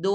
2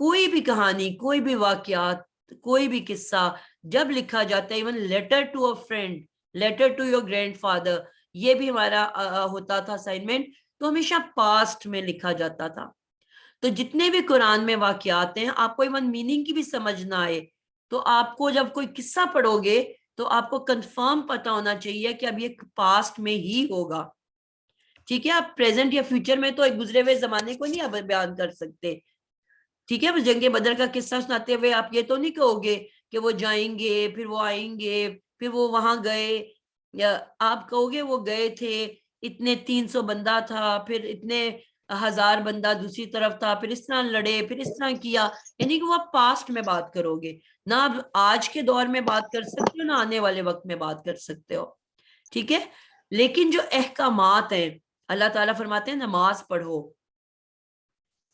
کوئی بھی کہانی, کوئی بھی واقعات, کوئی بھی قصہ جب لکھا جاتا ہے, even letter to a friend, letter to your grandfather, یہ بھی ہمارا ہوتا تھا اسائنمنٹ, تو ہمیشہ پاسٹ میں لکھا جاتا تھا. تو جتنے بھی قرآن میں واقعات ہیں, آپ کو ایون میننگ کی بھی سمجھ نہ آئے تو آپ کو جب کوئی قصہ پڑھو گے تو آپ کو کنفرم پتا ہونا چاہیے کہ اب یہ پاسٹ میں ہی ہوگا. ٹھیک ہے, آپ پریزنٹ یا فیوچر میں تو ایک گزرے ہوئے زمانے کو نہیں آپ بیان کر سکتے. ٹھیک ہے, جنگ بدر کا قصہ سناتے ہوئے آپ یہ تو نہیں کہو گے کہ وہ جائیں گے, پھر وہ آئیں گے, پھر وہ وہاں گئے, یا آپ کہو گے وہ گئے تھے, اتنے 300 بندہ تھا, پھر اتنے 1000 بندہ دوسری طرف تھا, پھر اس طرح لڑے, پھر اس طرح کیا. یعنی کہ وہ آپ پاسٹ میں بات کرو گے, نہ آپ آج کے دور میں بات کر سکتے ہو, نہ آنے والے وقت میں بات کر سکتے ہو. ٹھیک ہے, لیکن جو احکامات ہیں, اللہ تعالیٰ فرماتے ہیں نماز پڑھو.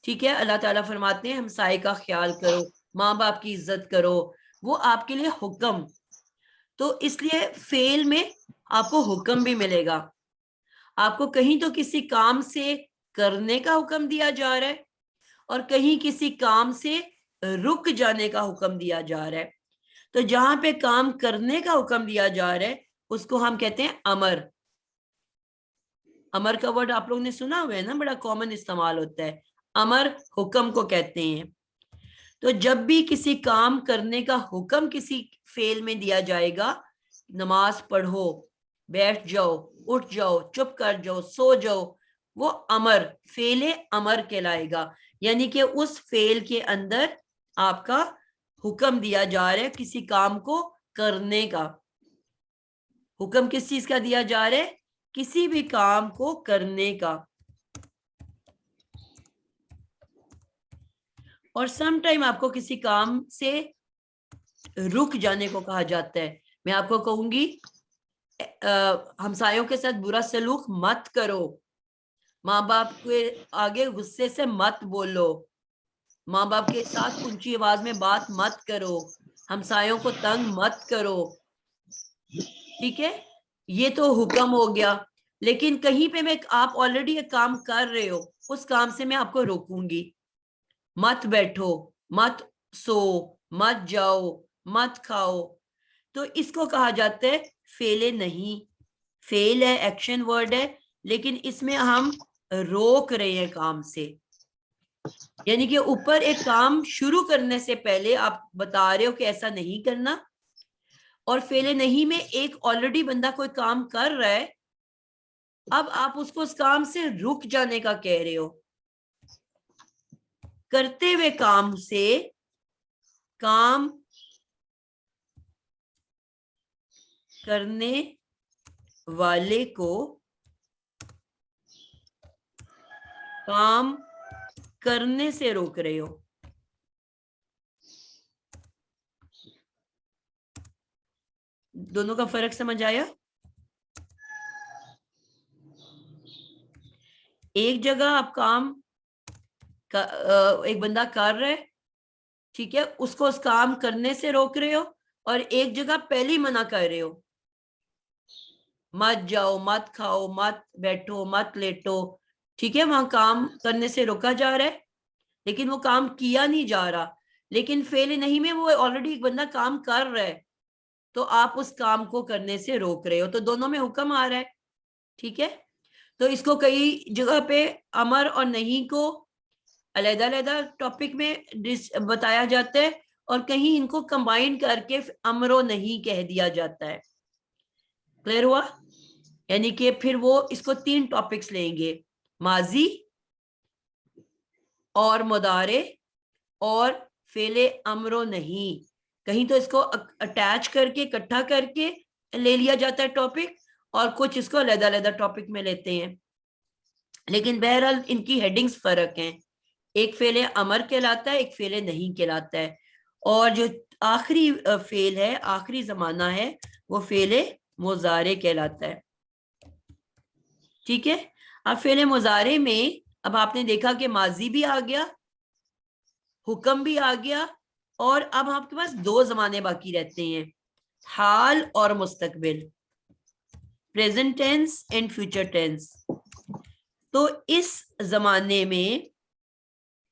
ٹھیک ہے, اللہ تعالیٰ فرماتے ہیں ہمسائے کا خیال کرو, ماں باپ کی عزت کرو, وہ آپ کے لیے حکم. تو اس لیے فعل میں آپ کو حکم بھی ملے گا. آپ کو کہیں تو کسی کام سے کرنے کا حکم دیا جا رہا ہے, اور کہیں کسی کام سے رک جانے کا حکم دیا جا رہا ہے. تو جہاں پہ کام کرنے کا حکم دیا جا رہا ہے اس کو ہم کہتے ہیں امر. امر کا ورڈ آپ لوگوں نے سنا ہوا ہے نا, بڑا کامن استعمال ہوتا ہے. امر حکم کو کہتے ہیں. تو جب بھی کسی کام کرنے کا حکم کسی فعل میں دیا جائے گا, نماز پڑھو, بیٹھ جاؤ, اٹھ جاؤ, چپ کر جاؤ, سو جاؤ, وہ امر, فعل امر کہلائے گا. یعنی کہ اس فعل کے اندر آپ کا حکم دیا جا رہا ہے کسی کام کو کرنے کا. حکم کس چیز کا دیا جا رہا ہے؟ کسی بھی کام کو کرنے کا. اور سم ٹائم آپ کو کسی کام سے رک جانے کو کہا جاتا ہے. میں آپ کو کہوں گی ہمسایوں کے ساتھ برا سلوک مت کرو, ماں باپ کے آگے غصے سے مت بولو, ماں باپ کے ساتھ اونچی آواز میں بات مت کرو, ہمسایوں کو تنگ مت کرو. ٹھیک ہے, یہ تو حکم ہو گیا. لیکن کہیں پہ میں آپ آلریڈی ایک کام کر رہے ہو, اس کام سے میں آپ کو روکوں گی, مت بیٹھو, مت سو, مت جاؤ, مت کھاؤ. تو اس کو کہا جاتا ہے فعل نہیں. فعل ہے, ایکشن ورڈ ہے, لیکن اس میں ہم روک رہے ہیں کام سے. یعنی کہ اوپر ایک کام شروع کرنے سے پہلے آپ بتا رہے ہو کہ ایسا نہیں کرنا, اور فعل نہیں میں ایک آلریڈی بندہ کوئی کام کر رہا ہے, اب آپ اس کو اس کام سے رک جانے کا کہہ رہے ہو. کرتے ہوئے کام سے کام کرنے والے کو کام کرنے سے روک رہے ہو. دونوں کا فرق سمجھ آیا؟ ایک جگہ آپ کام ایک بندہ کر رہے, ٹھیک ہے, اس کو اس کام کرنے سے روک رہے ہو, اور ایک جگہ پہلی منع کر رہے ہو, مت جاؤ, مت کھاؤ, مت بیٹھو, مت لیٹو. ٹھیک ہے, وہاں کام کرنے سے روکا جا رہا ہے, لیکن وہ کام کیا نہیں جا رہا. لیکن فعل نہیں میں وہ آلریڈی ایک بندہ کام کر رہا ہے, تو آپ اس کام کو کرنے سے روک رہے ہو, تو دونوں میں حکم آ رہا ہے. ٹھیک ہے, تو اس کو کئی جگہ پہ امر اور نہیں کو علیحدہ علیحدہ ٹاپک میں بتایا جاتا ہے, اور کہیں ان کو کمبائن کر کے امر و نہیں کہہ دیا جاتا ہے. کلیئر ہوا؟ یعنی کہ پھر وہ اس کو 3 ٹاپکس لیں گے, ماضی اور مضارع اور فعل امر و نہیں. کہیں تو اس کو اٹیچ کر کے اکٹھا کر کے لے لیا جاتا ہے ٹاپک, اور کچھ اس کو علیحدہ علیحدہ ٹاپک میں لیتے ہیں. لیکن بہرحال ان کی ہیڈنگز فرق ہیں, ایک فعل امر کہلاتا ہے, ایک فعل نہیں کہلاتا ہے. اور جو آخری فعل ہے, آخری زمانہ ہے, وہ فعل مضارع کہلاتا ہے. ٹھیک ہے, اب فعل مضارع میں اب آپ نے دیکھا کہ ماضی بھی آ گیا, حکم بھی آ گیا, اور اب آپ کے پاس 2 زمانے باقی رہتے ہیں, حال اور مستقبل, present tense and future tennis. تو اس زمانے میں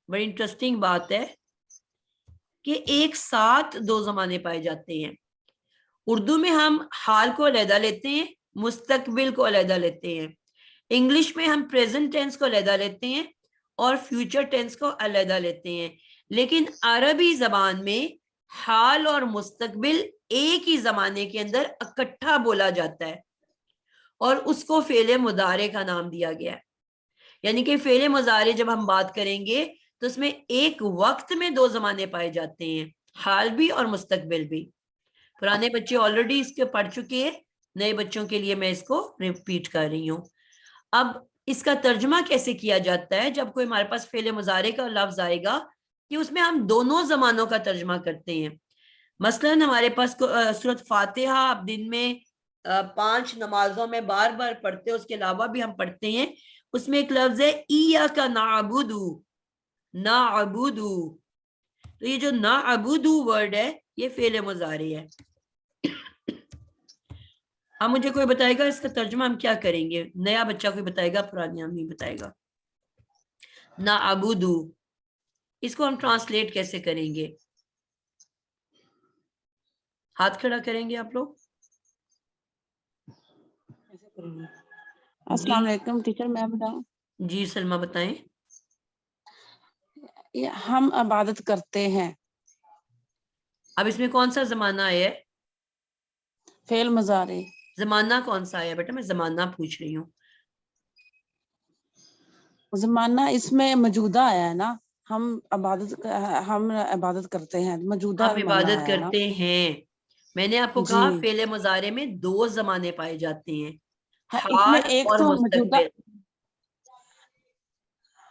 بڑی انٹرسٹنگ بات ہے, کہ ایک ساتھ دو زمانے پائے جاتے ہیں. اردو میں ہم حال کو علیحدہ لیتے ہیں, مستقبل کو علیحدہ لیتے ہیں. انگلش میں ہم پریزنٹ ٹینس کو علیحدہ لیتے ہیں اور فیوچر ٹینس کو علیحدہ لیتے ہیں. لیکن عربی زبان میں حال اور مستقبل ایک ہی زمانے کے اندر اکٹھا بولا جاتا ہے اور اس کو فعل مضارع کا نام دیا گیا ہے. یعنی کہ فعل مضارع جب ہم بات کریں گے تو اس میں ایک وقت میں دو زمانے پائے جاتے ہیں, حال بھی اور مستقبل بھی. پرانے بچے آلریڈی اس کے پڑھ چکے ہیں, نئے بچوں کے لیے میں اس کو ریپیٹ کر رہی ہوں. اب اس کا ترجمہ کیسے کیا جاتا ہے؟ جب کوئی ہمارے پاس فعل مضارع کا لفظ آئے گا کہ اس میں ہم دونوں زمانوں کا ترجمہ کرتے ہیں. مثلاً ہمارے پاس سورۃ فاتحہ آپ دن میں 5 نمازوں میں بار بار پڑھتے ہیں, اس کے علاوہ بھی ہم پڑھتے ہیں. اس میں ایک لفظ ہے ایاک نعبد, نعبد. تو یہ جو نعبد ورڈ ہے یہ فعل مضارع ہے. اب مجھے کوئی بتائے گا اس کا ترجمہ ہم کیا کریں گے؟ نیا بچہ کوئی بتائے گا, پرانی آدمی بتائے گا. نعبد, اس کو ہم ٹرانسلیٹ کیسے کریں گے؟ ہاتھ کھڑا کریں گے آپ لوگ. السلام علیکم ٹیچر, میں بتاؤں؟ جی سلمہ بتائیں. ہم عبادت کرتے ہیں. اب اس میں کون سا زمانہ آیا ہے؟ فعل مضارع. زمانہ کون سا آیا بیٹا؟ میں زمانہ پوچھ رہی ہوں. زمانہ اس میں موجودہ آیا ہے نا, ہم عبادت کرتے ہیں, موجودہ ہم زمانہ عبادت آیا ہے نا. کرتے ہیں. میں نے آپ کو جی کہا فعل مضارع میں دو زمانے پائے جاتے ہیں, ہاں, اس میں حال ایک اور تو موجودہ, مستقبل.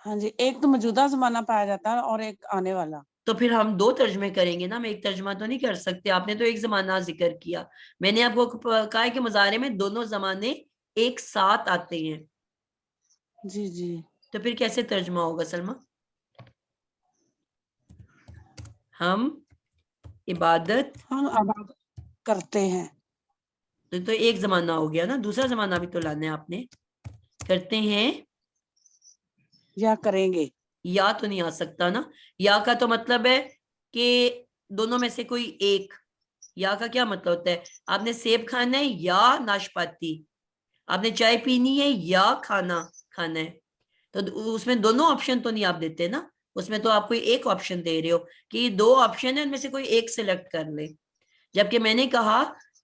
ہاں جی, ایک تو موجودہ زمانہ پایا جاتا ہے اور ایک آنے والا. تو پھر ہم دو ترجمے کریں گے نا, ہم ایک ترجمہ تو نہیں کر سکتے. آپ نے تو ایک زمانہ ذکر کیا, میں نے آپ کو کہا ہے کہ مضارع میں دونوں زمانے ایک ساتھ آتے ہیں. جی جی, تو پھر کیسے ترجمہ ہوگا سلمہ؟ ہم عبادت کرتے ہیں. تو ایک زمانہ ہو گیا نا, دوسرا زمانہ بھی تو لانا ہے آپ نے. کرتے ہیں یا کریں گے, یا تو نہیں آ سکتا نا. یا کا تو مطلب ہے کہ دونوں میں سے کوئی ایک. یا کا کیا مطلب ہوتا ہے؟ آپ نے سیب کھانا ہے یا ناشپاتی, آپ نے چائے پینی ہے یا کھانا کھانا ہے. تو اس میں دونوں آپشن تو نہیں آپ دیتے نا, اس میں تو آپ کوئی ایک آپشن دے رہے ہو کہ یہ دو آپشن ہے, ان میں سے کوئی ایک سلیکٹ کر لے. جبکہ میں نے کہا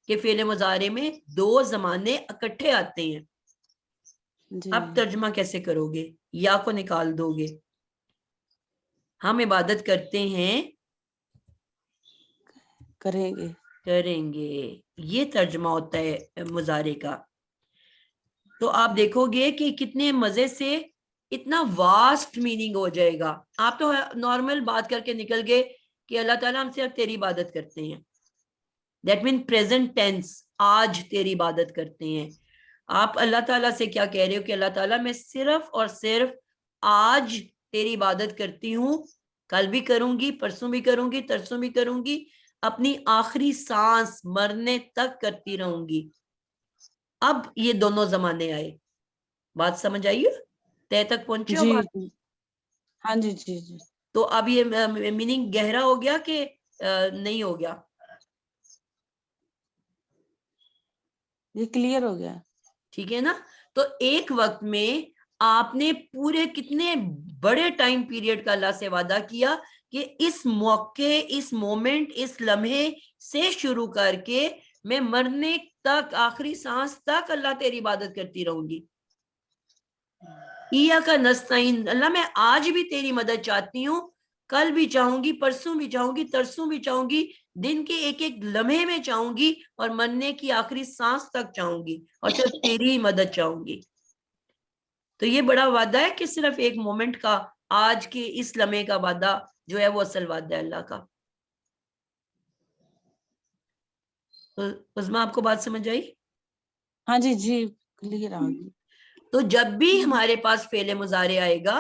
کہ فعل مضارع میں دو زمانے اکٹھے آتے ہیں. جی اب ترجمہ کیسے کرو گے؟ یا کو نکال دو گے. ہم عبادت کرتے ہیں, کریں گے, کریں گے, یہ ترجمہ ہوتا ہے مضارع کا. تو آپ دیکھو گے کہ کتنے مزے سے اتنا واسٹ میننگ ہو جائے گا. آپ تو نارمل بات کر کے نکل گئے کہ اللہ تعالیٰ ہم صرف تیری عبادت کرتے ہیں. دیٹ مین پریزنٹ ٹینس, آج تیری عبادت کرتے ہیں. آپ اللہ تعالیٰ سے کیا کہہ رہے ہو کہ اللہ تعالیٰ میں صرف اور صرف آج تیری عبادت کرتی ہوں, کل بھی کروں گی, پرسوں بھی کروں گی, ترسوں بھی کروں گی, اپنی آخری سانس مرنے تک کرتی رہوں گی. اب یہ دونوں زمانے آئے. بات سمجھ آئی ہے؟ طے تک پہنچے ہو جی بات؟ جی, ہاں جی جی جی. تو اب یہ میننگ گہرا ہو گیا کہ نہیں ہو گیا؟ یہ کلیئر ہو گیا. ٹھیک ہے نا. تو ایک وقت میں آپ نے پورے کتنے بڑے ٹائم پیریڈ کا اللہ سے وعدہ کیا کہ اس موقع, اس مومنٹ, اس لمحے سے شروع کر کے میں مرنے تک, آخری سانس تک اللہ تیری عبادت کرتی رہوں گی. ایاک نستعین, اللہ میں آج بھی تیری مدد چاہتی ہوں, کل بھی چاہوں گی, پرسوں بھی چاہوں گی, ترسوں بھی چاہوں گی, دن کے ایک ایک لمحے میں چاہوں گی, اور مرنے کی آخری سانس تک چاہوں گی, اور صرف تیری ہی مدد چاہوں گی. تو یہ بڑا وعدہ ہے کہ صرف ایک مومنٹ کا, آج کے اس لمحے کا وعدہ جو ہے وہ اصل وعدہ ہے اللہ کا. عظمیٰ آپ کو بات سمجھ آئی؟ ہاں جی جی, کلیئر آ گئی. تو جب بھی ہمارے پاس فعل مضارع آئے گا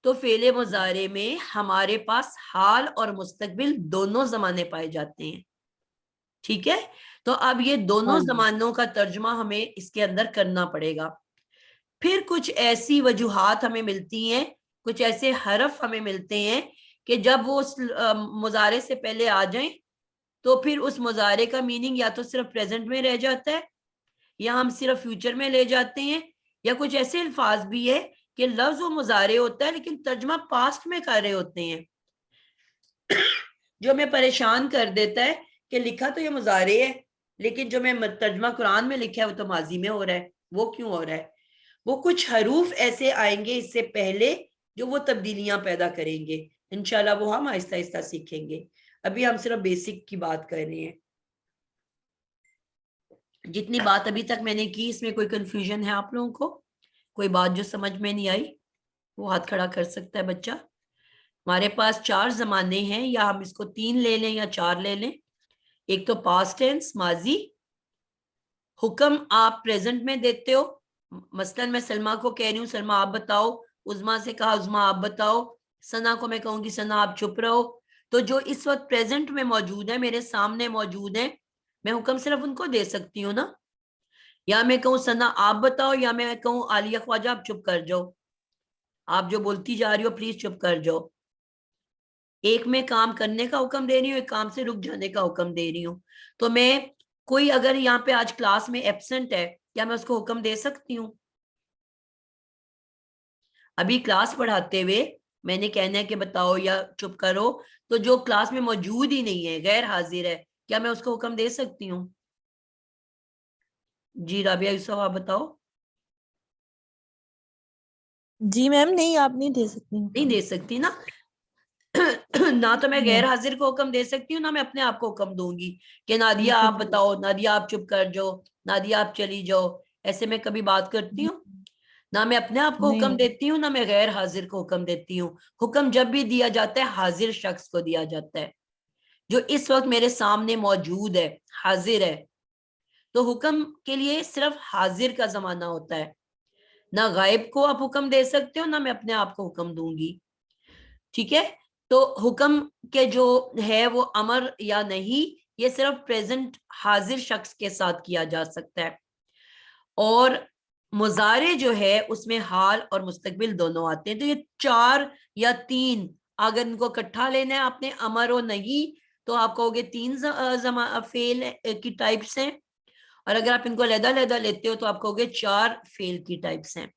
تو فعل مضارع میں ہمارے پاس حال اور مستقبل دونوں زمانے پائے جاتے ہیں. ٹھیک ہے. تو اب یہ دونوں ہاں جی, زمانوں کا ترجمہ ہمیں اس کے اندر کرنا پڑے گا. پھر کچھ ایسی وجوہات ہمیں ملتی ہیں, کچھ ایسے حرف ہمیں ملتے ہیں کہ جب وہ اس مضارع سے پہلے آ جائیں تو پھر اس مضارع کا میننگ یا تو صرف پریزنٹ میں رہ جاتا ہے یا ہم صرف فیوچر میں لے جاتے ہیں، یا کچھ ایسے الفاظ بھی ہے کہ لفظ وہ مضارع ہوتا ہے لیکن ترجمہ پاسٹ میں کر رہے ہوتے ہیں، جو ہمیں پریشان کر دیتا ہے کہ لکھا تو یہ مضارع ہے لیکن جو میں ترجمہ قرآن میں لکھا ہے وہ تو ماضی میں ہو رہا ہے، وہ کیوں ہو رہا ہے؟ وہ کچھ حروف ایسے آئیں گے اس سے پہلے جو وہ تبدیلیاں پیدا کریں گے، انشاءاللہ وہ ہم آہستہ آہستہ سیکھیں گے، ابھی ہم صرف بیسک کی بات کر رہے ہیں۔ جتنی بات ابھی تک میں نے کی اس میں کوئی کنفیوژن ہے آپ لوگوں کو؟ کوئی بات جو سمجھ میں نہیں آئی وہ ہاتھ کھڑا کر سکتا ہے بچہ۔ ہمارے پاس 4 زمانے ہیں، یا ہم اس کو 3 لے لیں یا 4 لے لیں۔ ایک تو پاسٹ ٹینس ماضی، حکم آپ پریزنٹ میں دیتے ہو، مثلا میں سلمہ کو کہہ رہی ہوں سلمہ آپ بتاؤ، عظما سے کہا عظما آپ بتاؤ، ثنا کو میں کہوں گی ثنا آپ چپ رہو، تو جو اس وقت پریزنٹ میں موجود ہے میرے سامنے موجود ہیں، میں حکم صرف ان کو دے سکتی ہوں نا، یا میں کہوں ثنا آپ بتاؤ، یا میں کہوں عالیہ خواجہ آپ چپ کر جاؤ، آپ جو بولتی جا رہی ہو پلیز چپ کر جاؤ۔ ایک میں کام کرنے کا حکم دے رہی ہوں، ایک کام سے رک جانے کا حکم دے رہی ہوں، تو میں کوئی اگر یہاں پہ آج کلاس میں ایبسنٹ ہے کیا میں اس کو حکم دے سکتی ہوں؟ ابھی کلاس پڑھاتے ہوئے میں نے کہنا ہے کہ بتاؤ یا چپ کرو، تو جو کلاس میں موجود ہی نہیں ہے غیر حاضر ہے کیا میں اس کو حکم دے سکتی ہوں؟ جی رابعہ یوسف آپ بتاؤ۔ جی میم نہیں، آپ نہیں دے سکتی۔ نہیں دے سکتی نا، نہ تو میں غیر حاضر کو حکم دے سکتی ہوں نہ میں اپنے آپ کو حکم دوں گی کہ نادیہ آپ بتاؤ، نادیہ آپ چپ کر جاؤ، نادیہ آپ چلی جاؤ، ایسے میں کبھی بات کرتی ہوں؟ نہ میں اپنے آپ کو حکم دیتی ہوں نہ میں غیر حاضر کو حکم دیتی ہوں۔ حکم جب بھی دیا جاتا ہے حاضر شخص کو دیا جاتا ہے جو اس وقت میرے سامنے موجود ہے، حاضر ہے، تو حکم کے لیے صرف حاضر کا زمانہ ہوتا ہے، نہ غائب کو آپ حکم دے سکتے ہو نہ میں اپنے آپ کو حکم دوں گی، ٹھیک ہے؟ تو حکم کے جو ہے وہ امر یا نہیں، یہ صرف پریزنٹ حاضر شخص کے ساتھ کیا جا سکتا ہے، اور مضارع جو ہے اس میں حال اور مستقبل دونوں آتے ہیں، تو یہ 4 یا 3 اگر ان کو اکٹھا لینا ہے آپ نے امر و نہیں تو آپ کہو گے 3 فعل کی ٹائپس ہیں، اور اگر آپ ان کو علیحدہ علیحدہ لیتے ہو تو آپ کہو گے 4 فعل کی ٹائپس ہیں،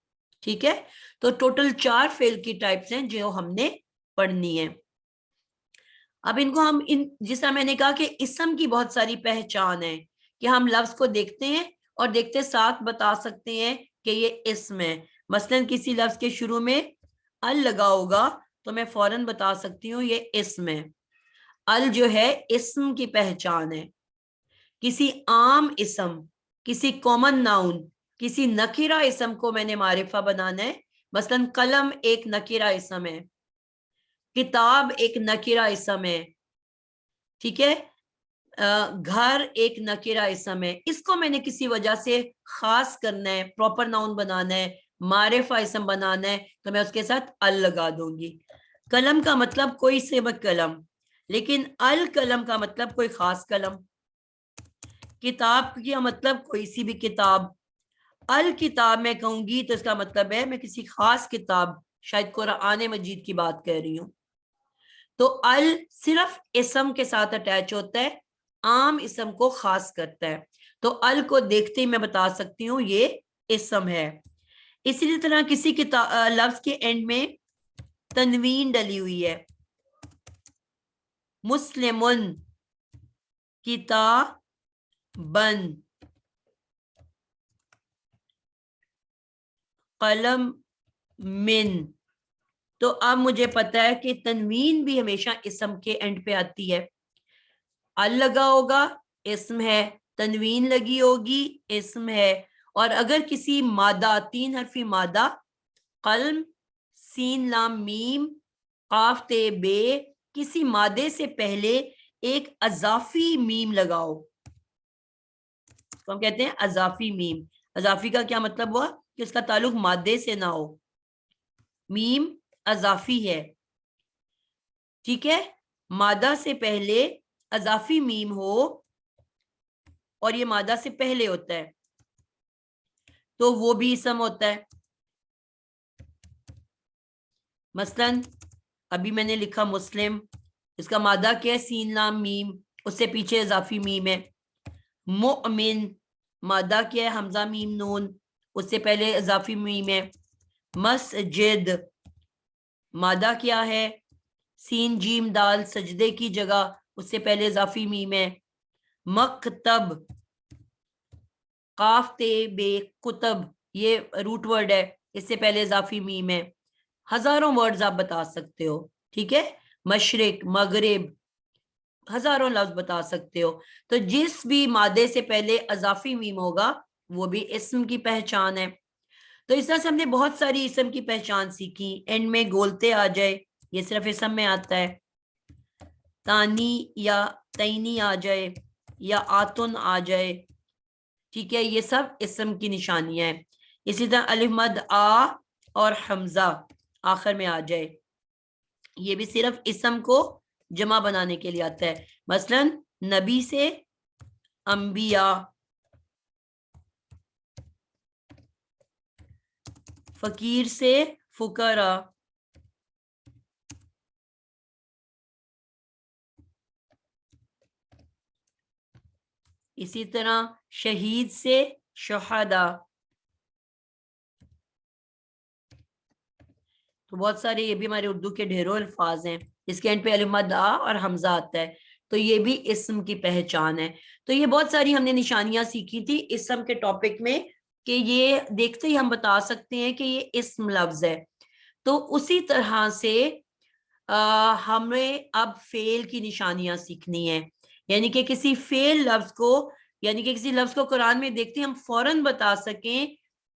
ٹھیک ہے؟ تو ٹوٹل 4 فعل کی ٹائپس ہیں جو ہم نے پڑھنی ہے۔ اب ان کو ہم جس طرح میں نے کہا کہ اسم کی بہت ساری پہچان ہے کہ ہم لفظ کو دیکھتے ہیں اور دیکھتے ساتھ بتا سکتے ہیں کہ یہ اسم ہے، مثلا کسی لفظ کے شروع میں ال لگا ہوگا تو میں فوراً بتا سکتی ہوں یہ اسم ہے، ال جو ہے اسم کی پہچان ہے۔ کسی عام اسم، کسی کامن ناؤن، کسی نکرہ اسم کو میں نے معرفہ بنانا ہے، مثلا قلم ایک نکرہ اسم ہے، کتاب ایک نکرہ اسم ہے، ٹھیک ہے؟ گھر ایک نکرہ اسم ہے، اس کو میں نے کسی وجہ سے خاص کرنا ہے، پراپر ناؤن بنانا ہے، معرفہ اسم بنانا ہے، تو میں اس کے ساتھ ال لگا دوں گی۔ قلم کا مطلب کوئی سے بھی قلم، لیکن القلم کا مطلب کوئی خاص قلم، کتاب کا مطلب کوئی سی بھی کتاب، الکتاب میں کہوں گی تو اس کا مطلب ہے میں کسی خاص کتاب، شاید قرآن مجید کی بات کہہ رہی ہوں، تو ال صرف اسم کے ساتھ اٹیچ ہوتا ہے، عام اسم کو خاص کرتا ہے، تو ال کو دیکھتے ہی میں بتا سکتی ہوں یہ اسم ہے۔ اسی طرح کسی لفظ کے اینڈ میں تنوین ڈلی ہوئی ہے، مسلمن، کتابن، قلم من، تو اب مجھے پتا ہے کہ تنوین بھی ہمیشہ اسم کے اینڈ پہ آتی ہے، ال لگا ہوگا اسم ہے، تنوین لگی ہوگی اسم ہے، اور اگر کسی مادہ 3 حرفی مادہ قلم سین لام میم قاف تے بے کسی مادے سے پہلے ایک اضافی میم لگاؤ، تو ہم کہتے ہیں اضافی میم۔ اضافی کا کیا مطلب ہوا کہ اس کا تعلق مادے سے نہ ہو، میم اضافی ہے، ٹھیک ہے؟ مادہ سے پہلے اضافی میم ہو اور یہ مادہ سے پہلے ہوتا ہے تو وہ بھی اسم ہوتا ہے، مثلا ابھی میں نے لکھا مسلم, اس کا مادہ کیا ہے؟ سین لام میم, اس سے پیچھے اضافی میم ہے. مؤمن, مادہ کیا ہے؟ حمزہ میم نون, اس سے پہلے اضافی میم ہے. مسجد, مادہ کیا ہے؟ سین جیم دال, سجدے کی جگہ, اس سے پہلے اضافی میم ہے. مکتب, قاف تے بے کتب, یہ روٹ ورڈ ہے, اس سے پہلے اضافی میم ہے. ہزاروں ورڈز آپ بتا سکتے ہو, ٹھیک ہے. مشرق, مغرب, ہزاروں لفظ بتا سکتے ہو. تو جس بھی مادے سے پہلے اضافی میم ہوگا وہ بھی اسم کی پہچان ہے. تو اس طرح سے ہم نے بہت ساری اسم کی پہچان سیکھی. اینڈ میں گولتے آ جائے, یہ صرف اسم میں آتا ہے. تانی یا تینی آ جائے, یا آتن آ جائے, ٹھیک ہے, یہ سب اسم کی نشانیاں ہیں. اسی طرح الف مد آ اور حمزہ آخر میں آ جائے, یہ بھی صرف اسم کو جمع بنانے کے لیے آتا ہے. مثلا نبی سے انبیاء, فقیر سے فقراء, اسی طرح شہید سے شہداء. تو بہت سارے یہ بھی ہمارے اردو کے ڈھیروں الفاظ ہیں, اس کے اینڈ پہ الف مد آ اور حمزہ آتا ہے, تو یہ بھی اسم کی پہچان ہے. تو یہ بہت ساری ہم نے نشانیاں سیکھی تھی اسم کے ٹاپک میں, کہ یہ دیکھتے ہی ہم بتا سکتے ہیں کہ یہ اسم لفظ ہے. تو اسی طرح سے ہمیں اب فعل کی نشانیاں سیکھنی ہیں, یعنی کہ کسی فعل لفظ کو, یعنی کہ کسی لفظ کو قرآن میں دیکھتے ہم فوراً بتا سکیں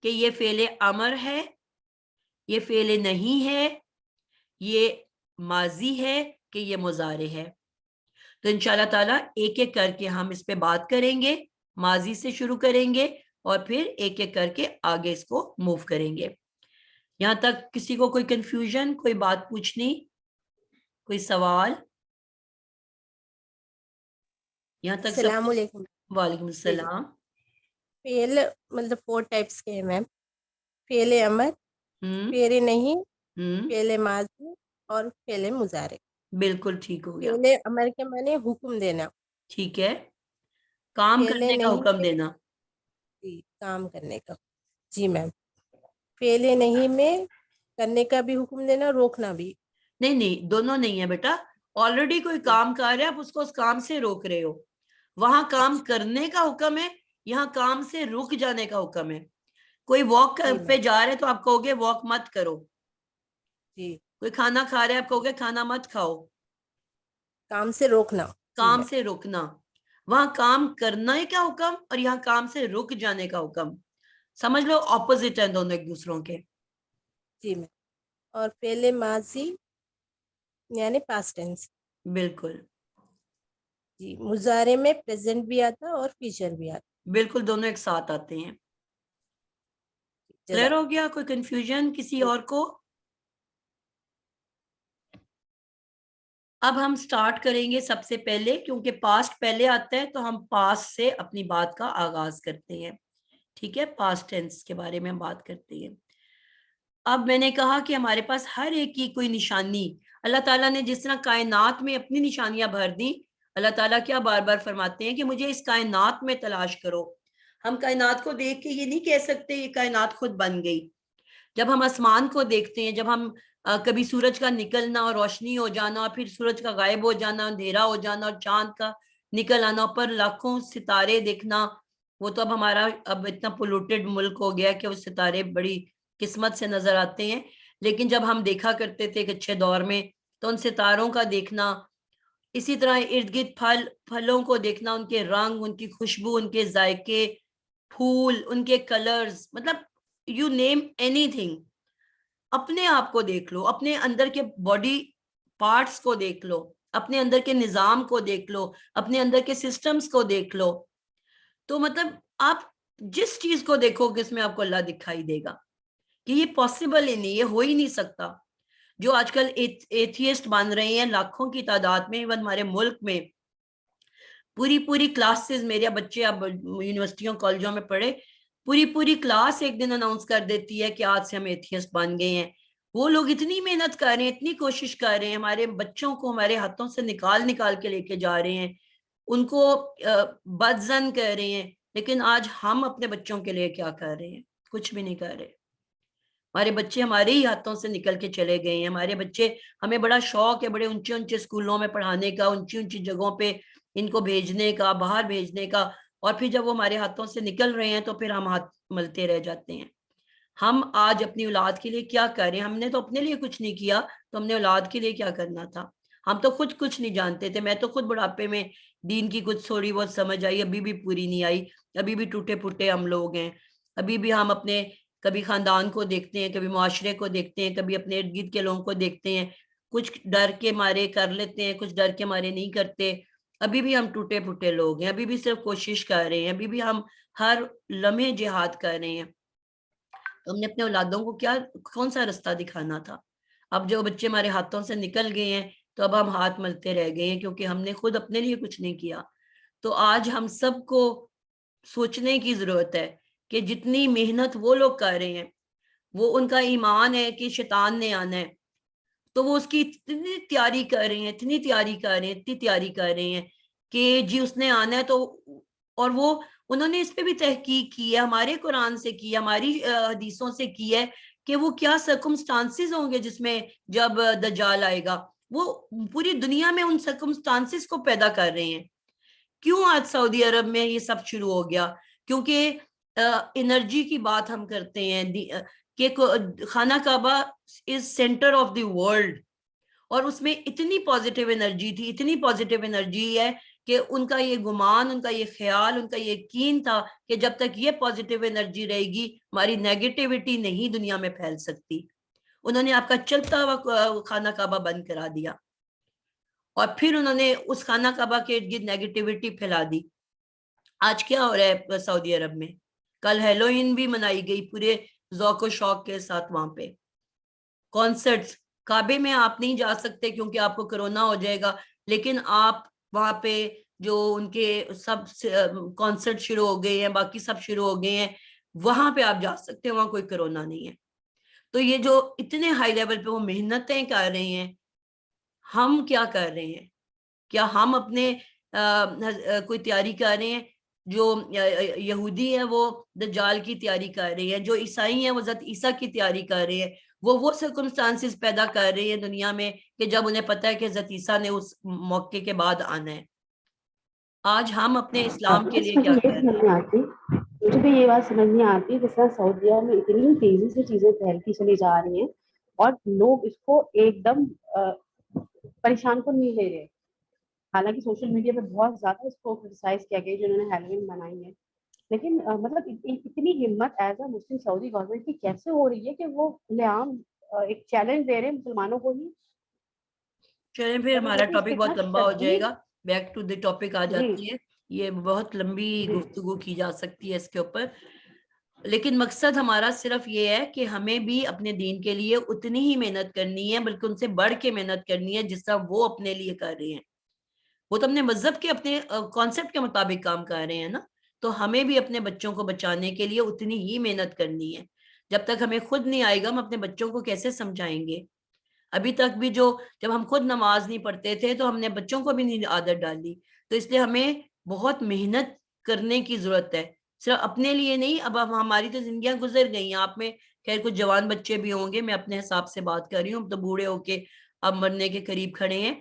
کہ یہ فعل امر ہے, یہ فعل نہیں ہے, یہ ماضی ہے, کہ یہ مضارع ہے. تو انشاءاللہ تعالیٰ ایک ایک کر کے ہم اس پہ بات کریں گے. ماضی سے شروع کریں گے اور پھر ایک ایک کر کے آگے اس کو موو کریں گے. یہاں تک کسی کو کوئی کنفیوژن, کوئی بات پوچھنی, کوئی سوال یہاں تک؟ السلام علیکم. وعلیکم السلام. فعل مطلب 4 ٹائپس کے ہیں میم. فعل امر, فعل نہیں, فعل ماضی اور فعل مضارع. بالکل ٹھیک ہو گیا. فعل امر کے معنی حکم دینا, ٹھیک ہے, کام فعل کرنے کا نہیں حکم میں دینا. جی کام کرنے کا. جی میم. فعل نہیں میں کرنے کا بھی حکم دینا, روکنا بھی. نہیں نہیں, دونوں نہیں ہے بیٹا. آلریڈی کوئی کام کر رہا ہے, آپ اس کو اس کام سے روک رہے ہو. وہاں کام کرنے کا حکم ہے, یہاں کام سے رک جانے کا حکم ہے. کوئی واک پہ جا رہے تو آپ کہو گے واک مت کرو. جی. کوئی کھانا کھا رہے آپ کہو گے کھانا مت کھاؤ. کام سے روکنا. کام سے روکنا. وہاں کام کرنے کا حکم اور یہاں کام سے رک جانے کا حکم. سمجھ لو اپوزٹ ہیں دونوں ایک دوسروں کے. جی میم. اور فعل ماضی یعنی پاسٹ ٹینس. بالکل. جی. مضارع میں پریزنٹ بھی آتا اور فیوچر بھی آتا. بالکل, دونوں ایک ساتھ آتے ہیں. کلیئر ہو گیا؟ کوئی کنفیوژن کسی اور کو؟ اب ہم سٹارٹ کریں گے سب سے پہلے, کیونکہ پاسٹ پہلے آتا ہے تو ہم پاسٹ سے اپنی بات کا آغاز کرتے ہیں. ٹھیک ہے, پاسٹ ٹینس کے بارے میں ہم بات کرتے ہیں. اب میں نے کہا کہ ہمارے پاس ہر ایک کی کوئی نشانی, اللہ تعالیٰ نے جس طرح کائنات میں اپنی نشانیاں بھر دی, اللہ تعالیٰ کیا بار بار فرماتے ہیں کہ مجھے اس کائنات میں تلاش کرو. ہم کائنات کو دیکھ کے یہ نہیں کہہ سکتے یہ کائنات خود بن گئی. جب ہم آسمان کو دیکھتے ہیں, جب ہم کبھی سورج کا نکلنا اور روشنی ہو جانا اور پھر سورج کا غائب ہو جانا, اندھیرا ہو جانا اور چاند کا نکل آنا, پر لاکھوں ستارے دیکھنا, وہ تو اب ہمارا اب اتنا پولوٹیڈ ملک ہو گیا کہ وہ ستارے بڑی قسمت سے نظر آتے ہیں. لیکن جب ہم دیکھا کرتے تھے ایک اچھے دور میں تو ان ستاروں کا دیکھنا, اسی طرح ارد گرد پھلوں کو دیکھنا, ان کے رنگ, ان کی خوشبو, ان کے ذائقے, پھول, ان کے کلرز, مطلب یو نیم اینی تھنگ. اپنے آپ کو دیکھ لو, اپنے اندر کے باڈی پارٹس کو دیکھ لو, اپنے اندر کے نظام کو دیکھ لو, اپنے اندر کے سسٹمز کو دیکھ لو. تو مطلب آپ جس چیز کو دیکھو گے اس میں آپ کو اللہ دکھائی دے گا کہ یہ پاسبل ہی نہیں, یہ ہو ہی نہیں سکتا. جو آج کل ایتھیسٹ بن رہے ہیں لاکھوں کی تعداد میں, ایون ہمارے ملک میں پوری کلاسز, میرے بچے اب یونیورسٹیوں کالجوں میں پڑھے, پوری کلاس ایک دن اناؤنس کر دیتی ہے کہ آج سے ہم ایتھیسٹ بن گئے ہیں. وہ لوگ اتنی محنت کر رہے ہیں, اتنی کوشش کر رہے ہیں, ہمارے بچوں کو ہمارے ہاتھوں سے نکال کے لے کے جا رہے ہیں, ان کو بدزن کر رہے ہیں, لیکن آج ہم اپنے بچوں کے لیے کیا کر رہے ہیں؟ کچھ بھی نہیں کر رہے. ہمارے بچے ہمارے ہی ہاتھوں سے نکل کے چلے گئے ہیں. ہمارے بچے, ہمیں بڑا شوق ہے بڑے اونچے اونچے اسکولوں میں پڑھانے کا, اونچی اونچی جگہوں پہ ان کو بھیجنے کا, باہر بھیجنے کا, اور پھر جب وہ ہمارے ہاتھوں سے نکل رہے ہیں تو پھر ہم ہاتھ ملتے رہ جاتے ہیں. ہم آج اپنی اولاد کے لیے کیا کر رہے ہیں؟ ہم نے تو اپنے لیے کچھ نہیں کیا, تو ہم نے اولاد کے لیے کیا کرنا تھا؟ ہم تو خود کچھ نہیں جانتے تھے. میں تو خود بڑھاپے میں دین کی کچھ تھوڑی بہت سمجھ آئی, ابھی بھی پوری نہیں آئی, ابھی بھی ٹوٹے پھوٹے ہم لوگ ہیں. ابھی بھی ہم اپنے کبھی خاندان کو دیکھتے ہیں, کبھی معاشرے کو دیکھتے ہیں, کبھی اپنے ارد گرد کے لوگوں کو دیکھتے ہیں, کچھ ڈر کے مارے کر لیتے ہیں, کچھ ڈر کے مارے نہیں کرتے. ابھی بھی ہم ٹوٹے پھوٹے لوگ ہیں, ابھی بھی صرف کوشش کر رہے ہیں, ابھی بھی ہم ہر لمحے جہاد کر رہے ہیں. تو ہم نے اپنے اولادوں کو کون سا رستہ دکھانا تھا؟ اب جو بچے ہمارے ہاتھوں سے نکل گئے ہیں تو اب ہم ہاتھ ملتے رہ گئے ہیں, کیونکہ ہم نے خود اپنے لیے کچھ نہیں کیا. تو آج ہم سب کو سوچنے کی ضرورت ہے کہ جتنی محنت وہ لوگ کر رہے ہیں, وہ ان کا ایمان ہے کہ شیطان نے آنا ہے, تو وہ اس کی اتنی تیاری کر رہے ہیں, اتنی تیاری کر رہے ہیں کہ جی اس نے آنا ہے. تو اور وہ انہوں نے اس پہ بھی تحقیق کی ہے, ہمارے قرآن سے کی ہے, ہماری حدیثوں سے کی ہے کہ وہ کیا سرکمسٹانسز ہوں گے جس میں جب دجال آئے گا. وہ پوری دنیا میں ان سرکمسٹانسز کو پیدا کر رہے ہیں. کیوں آج سعودی عرب میں یہ سب شروع ہو گیا؟ کیونکہ انرجی کی بات ہم کرتے ہیں کہ خانہ کعبہ از سینٹر آف دی ورلڈ, اور اس میں اتنی پازیٹیو انرجی تھی, اتنی پازیٹیو انرجی ہے کہ ان کا یہ گمان, ان کا یہ خیال, ان کا یہ یقین تھا کہ جب تک یہ پازیٹیو انرجی رہے گی ہماری نیگیٹیوٹی نہیں دنیا میں پھیل سکتی. انہوں نے آپ کا چلتا ہوا خانہ کعبہ بند کرا دیا, اور پھر انہوں نے اس خانہ کعبہ کے ارد گرد نیگیٹیوٹی پھیلا دی. آج کیا ہو رہا ہے سعودی عرب میں؟ کل ہیلوئین بھی منائی گئی پورے ذوق و شوق کے ساتھ. وہاں پہ کانسرٹس, کعبے میں آپ نہیں جا سکتے کیونکہ آپ کو کرونا ہو جائے گا, لیکن آپ وہاں پہ جو ان کے سب کانسرٹ شروع ہو گئے ہیں, باقی سب شروع ہو گئے ہیں, وہاں پہ آپ جا سکتے ہیں, وہاں کوئی کرونا نہیں ہے. تو یہ جو اتنے ہائی لیول پہ وہ محنتیں کر رہے ہیں, ہم کیا کر رہے ہیں؟ کیا ہم اپنے کوئی تیاری کر رہے ہیں؟ جو یہودی ہیں وہ دجال کی تیاری کر رہے ہیں, جو عیسائی ہیں وہ حضرت عیسیٰ کی تیاری کر رہے ہیں, وہ سرکمسٹانسز پیدا کر رہے ہیں دنیا میں کہ جب انہیں پتہ ہے کہ حضرت عیسیٰ نے اس موقع کے بعد آنا ہے. آج ہم اپنے اسلام کے لیے کیا کر رہے ہیں؟ مجھے تو یہ بات سمجھ نہیں آتی جس طرح سعودیہ میں اتنی تیزی سے چیزیں پھیلتی چلی جا رہی ہیں اور لوگ اس کو ایک دم پریشان کو نہیں لے رہے. حالانکہ سوشل میڈیا پہ بہت زیادہ اس کو کرٹیسائز کیا گیا جنہوں نے ہیلوئین منائی ہے, لیکن مطلب اتنی ہمت as a Muslim Saudi government کی کیسے ہو رہی ہے کہ وہ کھلے عام ایک چیلنج دے رہے ہیں مسلمانوں کو ہی. چلیں پھر ہمارا ٹاپک بہت لمبا ہو جائے گا, بیک ٹو دی ٹاپک آ جاتی ہے. یہ بہت لمبی گفتگو کی جا سکتی ہے اس کے اوپر, لیکن مقصد ہمارا صرف یہ ہے کہ ہمیں بھی اپنے دین کے لیے اتنی ہی محنت کرنی ہے, بلکہ ان سے بڑھ کے محنت کرنی ہے جس طرح وہ اپنے لیے کر رہے ہیں. وہ تو اپنے مذہب کے اپنے کانسیپٹ کے مطابق کام کر رہے ہیں نا, تو ہمیں بھی اپنے بچوں کو بچانے کے لیے اتنی ہی محنت کرنی ہے. جب تک ہمیں خود نہیں آئے گا ہم اپنے بچوں کو کیسے سمجھائیں گے؟ ابھی تک بھی جب ہم خود نماز نہیں پڑھتے تھے تو ہم نے بچوں کو بھی نہیں عادت ڈالی. تو اس لیے ہمیں بہت محنت کرنے کی ضرورت ہے, صرف اپنے لیے نہیں. اب ہماری تو زندگیاں گزر گئی ہیں, آپ میں خیر کچھ جوان بچے بھی ہوں گے, میں اپنے حساب سے بات کر رہی ہوں, تو بوڑھے ہو کے اب مرنے کے قریب کھڑے ہیں,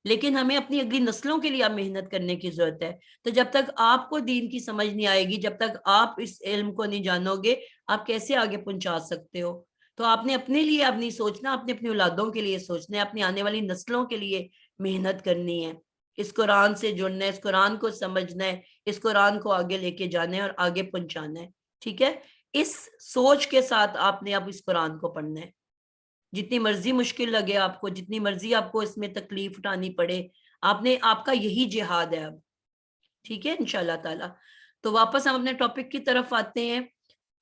لیکن ہمیں اپنی اگلی نسلوں کے لیے اب محنت کرنے کی ضرورت ہے. تو جب تک آپ کو دین کی سمجھ نہیں آئے گی, جب تک آپ اس علم کو نہیں جانو گے, آپ کیسے آگے پہنچا سکتے ہو؟ تو آپ نے اپنے لیے اب نہیں سوچنا, اپنی اولادوں کے لیے سوچنا ہے, اپنی آنے والی نسلوں کے لیے محنت کرنی ہے, اس قرآن سے جڑنا ہے, اس قرآن کو سمجھنا ہے, اس قرآن کو آگے لے کے جانا ہے اور آگے پہنچانا ہے. ٹھیک ہے, اس سوچ کے ساتھ آپ نے اب اس قرآن کو پڑھنا ہے. جتنی مرضی مشکل لگے آپ کو, جتنی مرضی آپ کو اس میں تکلیف اٹھانی پڑے, آپ کا یہی جہاد ہے اب. ٹھیک ہے انشاءاللہ تعالی. تو واپس ہم اپنے ٹاپک کی طرف آتے ہیں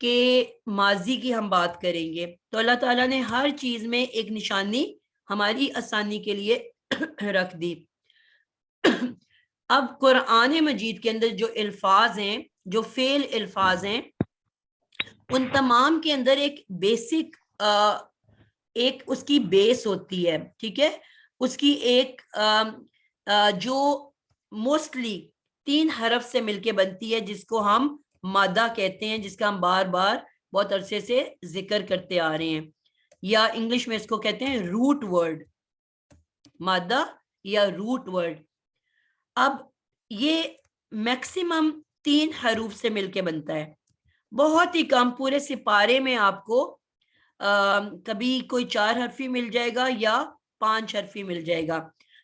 کہ ماضی کی ہم بات کریں گے. تو اللہ تعالیٰ نے ہر چیز میں ایک نشانی ہماری آسانی کے لیے رکھ دی. اب قرآن مجید کے اندر جو الفاظ ہیں, جو فعل الفاظ ہیں, ان تمام کے اندر ایک بیسک ایک اس کی بیس ہوتی ہے, ٹھیک ہے, اس کی ایک جو موسٹلی 3 حرف سے مل کے بنتی ہے, جس کو ہم مادہ کہتے ہیں, جس کا ہم بار بار بہت عرصے سے ذکر کرتے آ رہے ہیں, یا انگلش میں اس کو کہتے ہیں روٹ ورڈ, مادہ یا روٹ ورڈ. اب یہ میکسیمم 3 حروف سے مل کے بنتا ہے, بہت ہی کم, پورے سپارے میں آپ کو کبھی کوئی 4 حرفی مل جائے گا یا 5 حرفی مل جائے گا,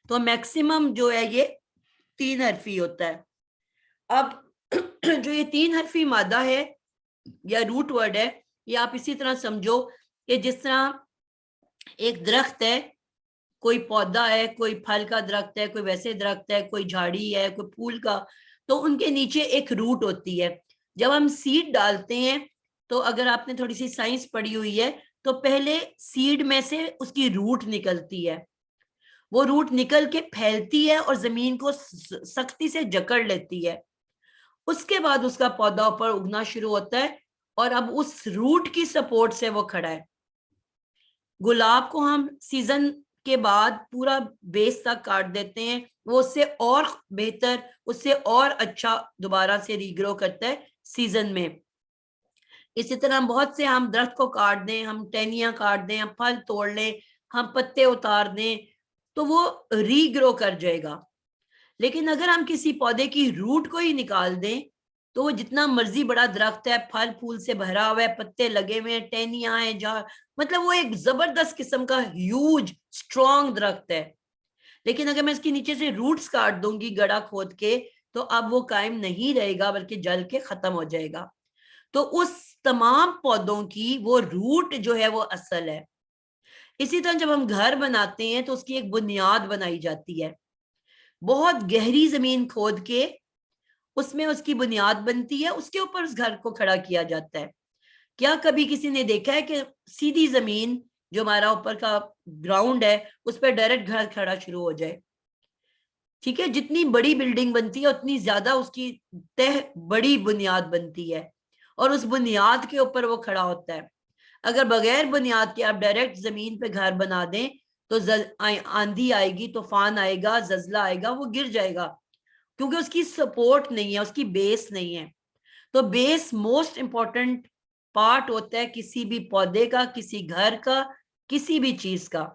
تو میکسیمم جو ہے یہ 3 حرفی ہوتا ہے. اب جو یہ 3 حرفی مادہ ہے یا روٹ ورڈ ہے, یہ آپ اسی طرح سمجھو کہ جس طرح ایک درخت ہے, کوئی پودا ہے, کوئی پھل کا درخت ہے, کوئی ویسے درخت ہے, کوئی جھاڑی ہے, کوئی پھول کا, تو ان کے نیچے ایک روٹ ہوتی ہے. جب ہم سیڈ ڈالتے ہیں تو اگر آپ نے تھوڑی سی سائنس پڑھی ہوئی ہے تو پہلے سیڈ میں سے اس کی روٹ نکلتی ہے, وہ روٹ نکل کے پھیلتی ہے اور زمین کو سختی سے جکڑ لیتی ہے, اس کے بعد اس کا پودا اوپر اگنا شروع ہوتا ہے, اور اب اس روٹ کی سپورٹ سے وہ کھڑا ہے. گلاب کو ہم سیزن کے بعد پورا بیس تک کاٹ دیتے ہیں, وہ اس سے اور بہتر, اس سے اور اچھا دوبارہ سے ریگرو کرتا ہے سیزن میں. اسی طرح بہت سے ہم درخت کو کاٹ دیں, ہم ٹہنیاں کاٹ دیں, ہم پھل توڑ لیں, ہم پتے اتار دیں, تو وہ ریگرو کر جائے گا. لیکن اگر ہم کسی پودے کی روٹ کو ہی نکال دیں تو وہ جتنا مرضی بڑا درخت ہے, پھل پھول سے بھرا ہوا ہے, پتے لگے ہوئے ہیں, ٹہنیاں ہیں, مطلب وہ ایک زبردست قسم کا ہیوج اسٹرانگ درخت ہے, لیکن اگر میں اس کے نیچے سے روٹس کاٹ دوں گی گڑا کھود کے, تو اب وہ قائم نہیں رہے گا بلکہ جل کے ختم ہو جائے گا. تو اس تمام پودوں کی وہ روٹ جو ہے وہ اصل ہے. اسی طرح جب ہم گھر بناتے ہیں تو اس کی ایک بنیاد بنائی جاتی ہے, بہت گہری زمین کھود کے اس میں اس کی بنیاد بنتی ہے, اس کے اوپر اس گھر کو کھڑا کیا جاتا ہے. کیا کبھی کسی نے دیکھا ہے کہ سیدھی زمین جو ہمارا اوپر کا گراؤنڈ ہے اس پہ ڈائریکٹ گھر کھڑا شروع ہو جائے؟ ٹھیک ہے, جتنی بڑی بلڈنگ بنتی ہے اتنی زیادہ اس کی تہ بڑی بنیاد بنتی ہے, اور اس بنیاد کے اوپر وہ کھڑا ہوتا ہے. اگر بغیر بنیاد کے آپ ڈائریکٹ زمین پہ گھر بنا دیں تو آندھی آئے گی, طوفان آئے گا, زلزلہ آئے گا, وہ گر جائے گا, کیونکہ اس کی سپورٹ نہیں ہے, اس کی بیس نہیں ہے. تو بیس موسٹ امپورٹنٹ پارٹ ہوتا ہے کسی بھی پودے کا, کسی گھر کا, کسی بھی چیز کا.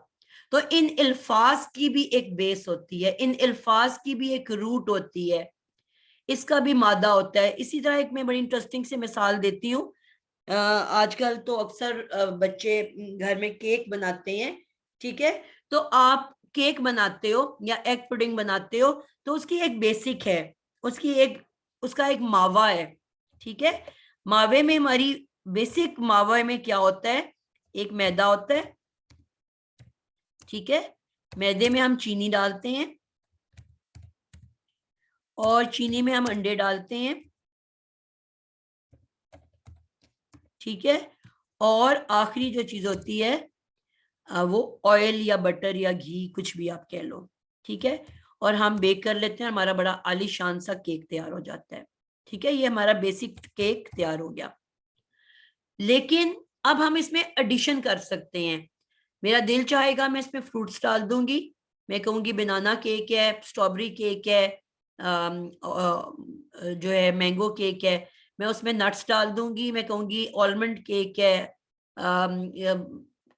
تو ان الفاظ کی بھی ایک بیس ہوتی ہے, ان الفاظ کی بھی ایک روٹ ہوتی ہے, اس کا بھی مادہ ہوتا ہے. اسی طرح ایک میں بڑی انٹرسٹنگ سے مثال دیتی ہوں. آج کل تو اکثر بچے گھر میں کیک بناتے ہیں, ٹھیک ہے, تو آپ کیک بناتے ہو یا ایگ پڈنگ بناتے ہو تو اس کی ایک بیسک ہے, اس کا ایک ماوا ہے, ٹھیک ہے. ماوے میں ہماری بیسک ماوے میں کیا ہوتا ہے, ایک میدا ہوتا ہے, ٹھیک ہے, میدے میں ہم چینی ڈالتے ہیں اور چینی میں ہم انڈے ڈالتے ہیں, ٹھیک ہے, اور آخری جو چیز ہوتی ہے وہ آئل یا بٹر یا گھی, کچھ بھی آپ کہہ لو, ٹھیک ہے, اور ہم بیک کر لیتے ہیں, ہمارا بڑا عالی شان سا کیک تیار ہو جاتا ہے. ٹھیک ہے, یہ ہمارا بیسک کیک تیار ہو گیا. لیکن اب ہم اس میں ایڈیشن کر سکتے ہیں. میرا دل چاہے گا میں اس میں فروٹس ڈال دوں گی, میں کہوں گی بنانا کیک ہے, اسٹرابری کیک ہے, جو ہے مینگو کیک ہے, میں اس میں نٹس ڈال دوں گی, میں کہوں گی آلمنڈ کیک ہے,